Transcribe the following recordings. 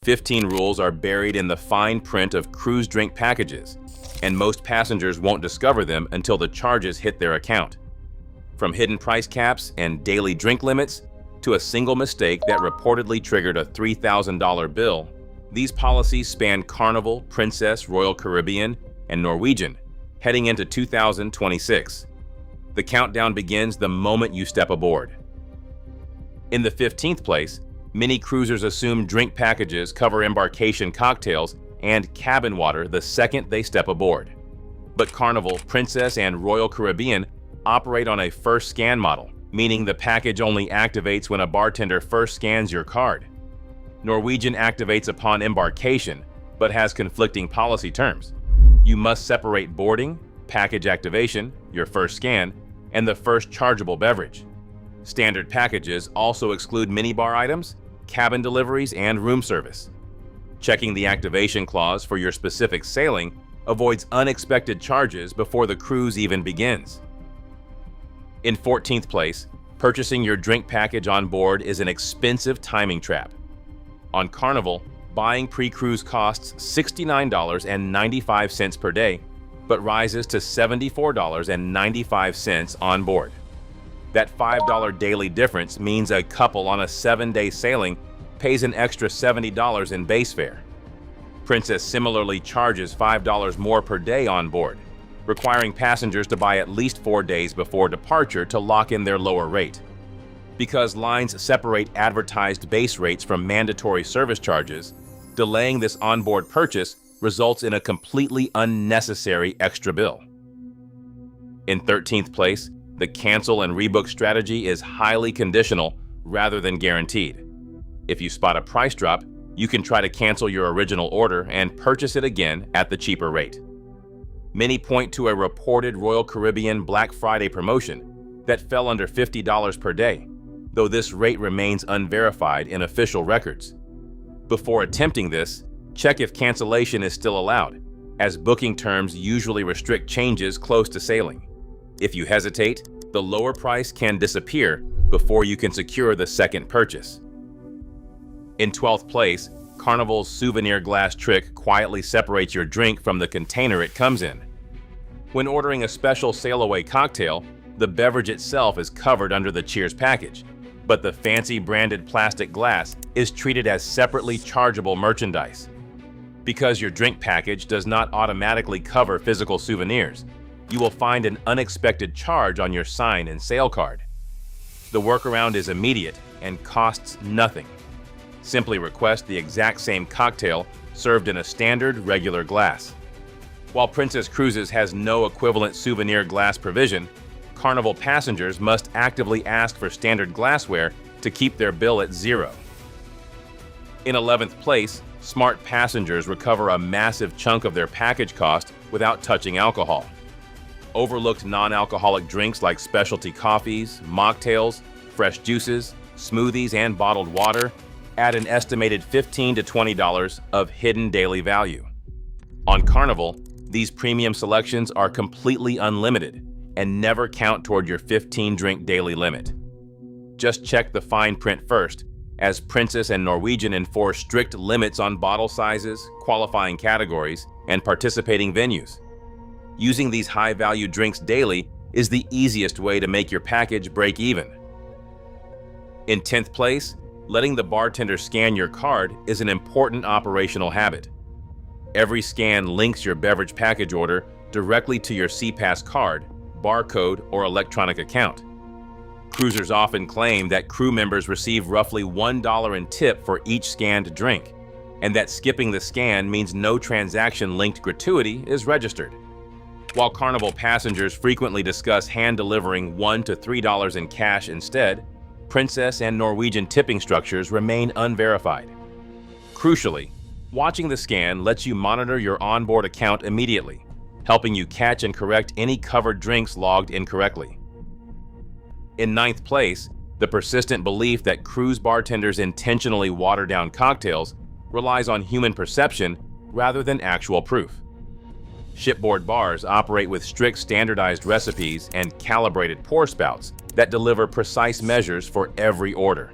15 rules are buried in the fine print of cruise drink packages, and most passengers won't discover them until the charges hit their account. From hidden price caps and daily drink limits to a single mistake that reportedly triggered a $3,000 bill, these policies span Carnival, Princess, Royal Caribbean, and Norwegian, heading into 2026. The countdown begins the moment you step aboard. In the 15th place, many cruisers assume drink packages cover embarkation cocktails and cabin water the second they step aboard. But Carnival, Princess, and Royal Caribbean operate on a first scan model, meaning the package only activates when a bartender first scans your card. Norwegian activates upon embarkation, but has conflicting policy terms. You must separate boarding, package activation, your first scan, and the first chargeable beverage. Standard packages also exclude minibar items, cabin deliveries, and room service. Checking the activation clause for your specific sailing avoids unexpected charges before the cruise even begins. In 14th place, purchasing your drink package on board is an expensive timing trap. On Carnival, buying pre-cruise costs $69.95 per day, but rises to $74.95 on board. That $5 daily difference means a couple on a 7-day sailing pays an extra $70 in base fare. Princess similarly charges $5 more per day on board, requiring passengers to buy at least 4 days before departure to lock in their lower rate. Because lines separate advertised base rates from mandatory service charges, delaying this onboard purchase results in a completely unnecessary extra bill. In 13th place, the cancel and rebook strategy is highly conditional rather than guaranteed. If you spot a price drop, you can try to cancel your original order and purchase it again at the cheaper rate. Many point to a reported Royal Caribbean Black Friday promotion that fell under $50 per day, though this rate remains unverified in official records. Before attempting this, check if cancellation is still allowed, as booking terms usually restrict changes close to sailing. If you hesitate, the lower price can disappear before you can secure the second purchase. In 12th place, Carnival's souvenir glass trick quietly separates your drink from the container it comes in. When ordering a special sail-away cocktail, the beverage itself is covered under the Cheers package, but the fancy branded plastic glass is treated as separately chargeable merchandise. Because your drink package does not automatically cover physical souvenirs, you will find an unexpected charge on your sign and sail card. The workaround is immediate and costs nothing. Simply request the exact same cocktail served in a standard regular glass. While Princess Cruises has no equivalent souvenir glass provision, Carnival passengers must actively ask for standard glassware to keep their bill at zero. In 11th place, smart passengers recover a massive chunk of their package cost without touching alcohol. Overlooked non-alcoholic drinks like specialty coffees, mocktails, fresh juices, smoothies, and bottled water add an estimated $15 to $20 of hidden daily value. On Carnival, these premium selections are completely unlimited and never count toward your 15-drink daily limit. Just check the fine print first, as Princess and Norwegian enforce strict limits on bottle sizes, qualifying categories, and participating venues. Using these high-value drinks daily is the easiest way to make your package break even. In 10th place, letting the bartender scan your card is an important operational habit. Every scan links your beverage package order directly to your SeaPass card, barcode, or electronic account. Cruisers often claim that crew members receive roughly $1 in tip for each scanned drink, and that skipping the scan means no transaction-linked gratuity is registered. While Carnival passengers frequently discuss hand-delivering $1 to $3 in cash instead, Princess and Norwegian tipping structures remain unverified. Crucially, watching the scan lets you monitor your onboard account immediately, helping you catch and correct any covered drinks logged incorrectly. In 9th place, the persistent belief that cruise bartenders intentionally water down cocktails relies on human perception rather than actual proof. Shipboard bars operate with strict standardized recipes and calibrated pour spouts that deliver precise measures for every order.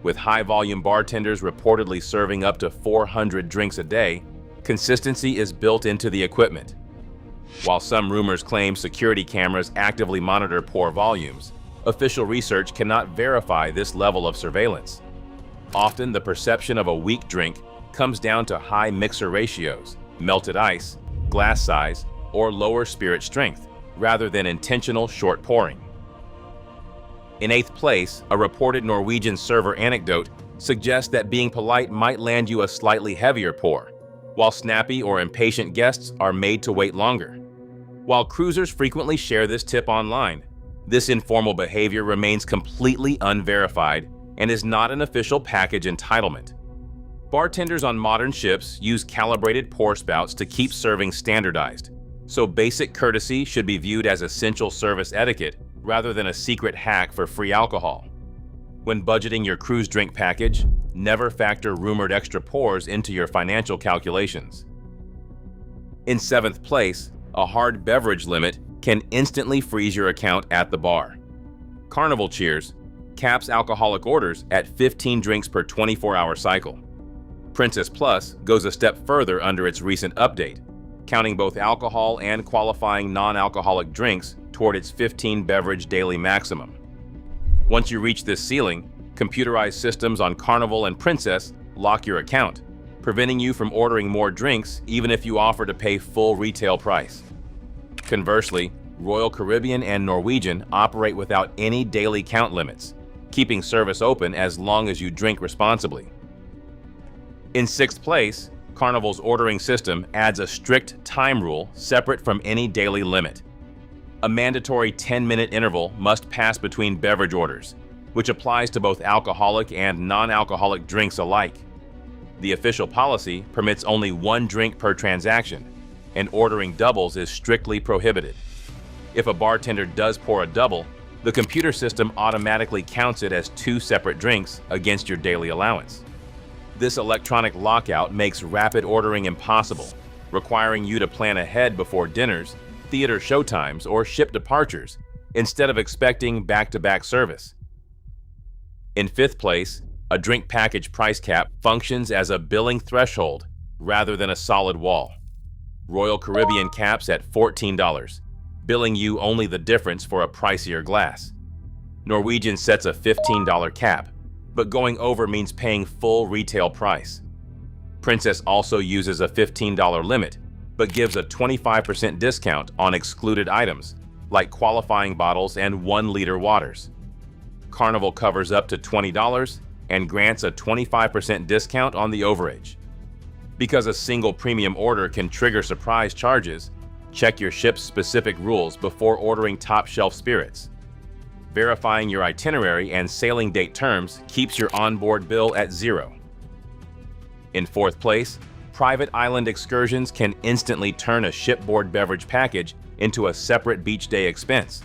With high-volume bartenders reportedly serving up to 400 drinks a day, consistency is built into the equipment. While some rumors claim security cameras actively monitor pour volumes, official research cannot verify this level of surveillance. Often, the perception of a weak drink comes down to high mixer ratios, melted ice, glass size, or lower spirit strength, rather than intentional short pouring. In 8th place, a reported Norwegian server anecdote suggests that being polite might land you a slightly heavier pour, while snappy or impatient guests are made to wait longer. While cruisers frequently share this tip online, this informal behavior remains completely unverified and is not an official package entitlement. Bartenders on modern ships use calibrated pour spouts to keep serving standardized, so basic courtesy should be viewed as essential service etiquette rather than a secret hack for free alcohol. When budgeting your cruise drink package, never factor rumored extra pours into your financial calculations. In 7th place, a hard beverage limit can instantly freeze your account at the bar. Carnival Cheers caps alcoholic orders at 15 drinks per 24-hour cycle. Princess Plus goes a step further under its recent update, counting both alcohol and qualifying non-alcoholic drinks toward its 15 beverage daily maximum. Once you reach this ceiling, computerized systems on Carnival and Princess lock your account, preventing you from ordering more drinks even if you offer to pay full retail price. Conversely, Royal Caribbean and Norwegian operate without any daily count limits, keeping service open as long as you drink responsibly. In 6th place, Carnival's ordering system adds a strict time rule separate from any daily limit. A mandatory 10-minute interval must pass between beverage orders, which applies to both alcoholic and non-alcoholic drinks alike. The official policy permits only 1 drink per transaction, and ordering doubles is strictly prohibited. If a bartender does pour a double, the computer system automatically counts it as 2 separate drinks against your daily allowance. This electronic lockout makes rapid ordering impossible, requiring you to plan ahead before dinners, theater showtimes, or ship departures, instead of expecting back-to-back service. In 5th place, a drink package price cap functions as a billing threshold rather than a solid wall. Royal Caribbean caps at $14, billing you only the difference for a pricier glass. Norwegian sets a $15 cap, but going over means paying full retail price. Princess also uses a $15 limit, but gives a 25% discount on excluded items, like qualifying bottles and 1-liter waters. Carnival covers up to $20 and grants a 25% discount on the overage. Because a single premium order can trigger surprise charges, check your ship's specific rules before ordering top-shelf spirits. Verifying your itinerary and sailing date terms keeps your onboard bill at 0. In 4th place, private island excursions can instantly turn a shipboard beverage package into a separate beach day expense.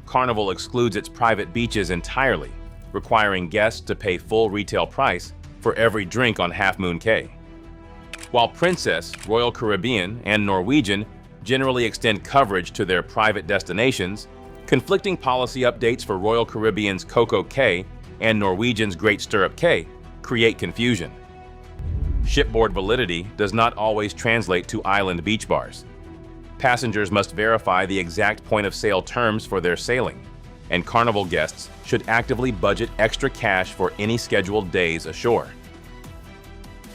Carnival excludes its private beaches entirely, requiring guests to pay full retail price for every drink on Half Moon Cay. While Princess, Royal Caribbean, and Norwegian generally extend coverage to their private destinations, conflicting policy updates for Royal Caribbean's Coco Cay and Norwegian's Great Stirrup Cay create confusion. Shipboard validity does not always translate to island beach bars. Passengers must verify the exact point-of-sale terms for their sailing, and Carnival guests should actively budget extra cash for any scheduled days ashore.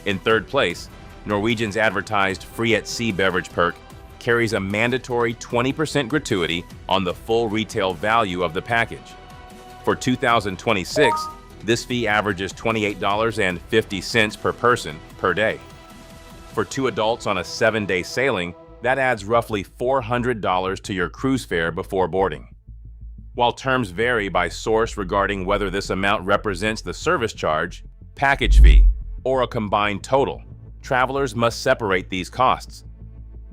In 3rd place, Norwegian's advertised free-at-sea beverage perk carries a mandatory 20% gratuity on the full retail value of the package. For 2026, this fee averages $28.50 per person per day. For 2 adults on a 7-day sailing, that adds roughly $400 to your cruise fare before boarding. While terms vary by source regarding whether this amount represents the service charge, package fee, or a combined total, travelers must separate these costs.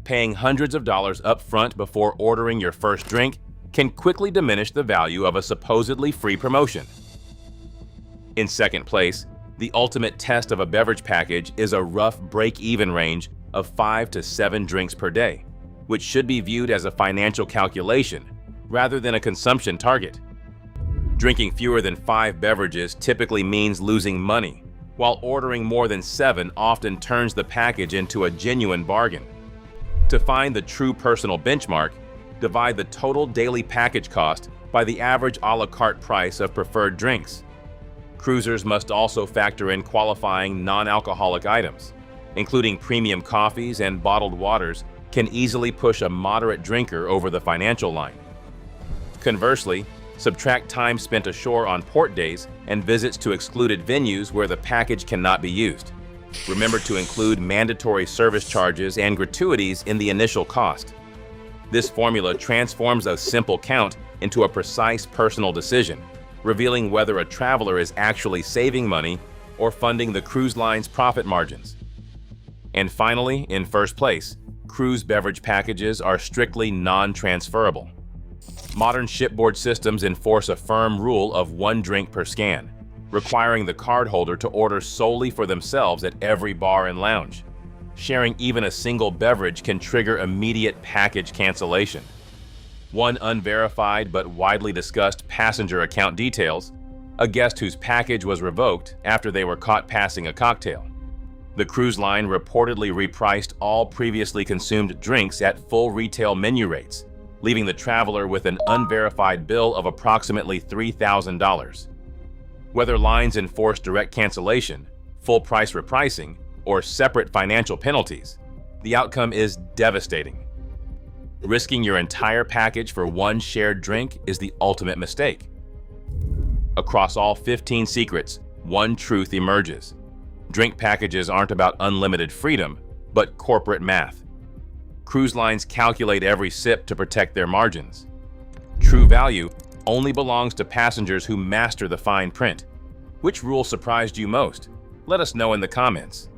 Paying hundreds of dollars up front before ordering your first drink can quickly diminish the value of a supposedly free promotion. In 2nd place, the ultimate test of a beverage package is a rough break-even range of 5 to 7 drinks per day, which should be viewed as a financial calculation rather than a consumption target. Drinking fewer than 5 beverages typically means losing money, while ordering more than 7 often turns the package into a genuine bargain. To find the true personal benchmark, divide the total daily package cost by the average a la carte price of preferred drinks. Cruisers must also factor in qualifying non-alcoholic items, including premium coffees and bottled waters can easily push a moderate drinker over the financial line. Conversely, subtract time spent ashore on port days and visits to excluded venues where the package cannot be used. Remember to include mandatory service charges and gratuities in the initial cost. This formula transforms a simple count into a precise personal decision, revealing whether a traveler is actually saving money or funding the cruise line's profit margins. And finally, in first place, cruise beverage packages are strictly non-transferable. Modern shipboard systems enforce a firm rule of 1 drink per scan, requiring the cardholder to order solely for themselves at every bar and lounge. Sharing even a single beverage can trigger immediate package cancellation. One unverified but widely discussed passenger account details a guest whose package was revoked after they were caught passing a cocktail. The cruise line reportedly repriced all previously consumed drinks at full retail menu rates, leaving the traveler with an unverified bill of approximately $3,000. Whether lines enforce direct cancellation, full price repricing, or separate financial penalties, the outcome is devastating. Risking your entire package for 1 shared drink is the ultimate mistake. Across all 15 secrets, one truth emerges. Drink packages aren't about unlimited freedom, but corporate math. Cruise lines calculate every sip to protect their margins. True value only belongs to passengers who master the fine print. Which rule surprised you most? Let us know in the comments.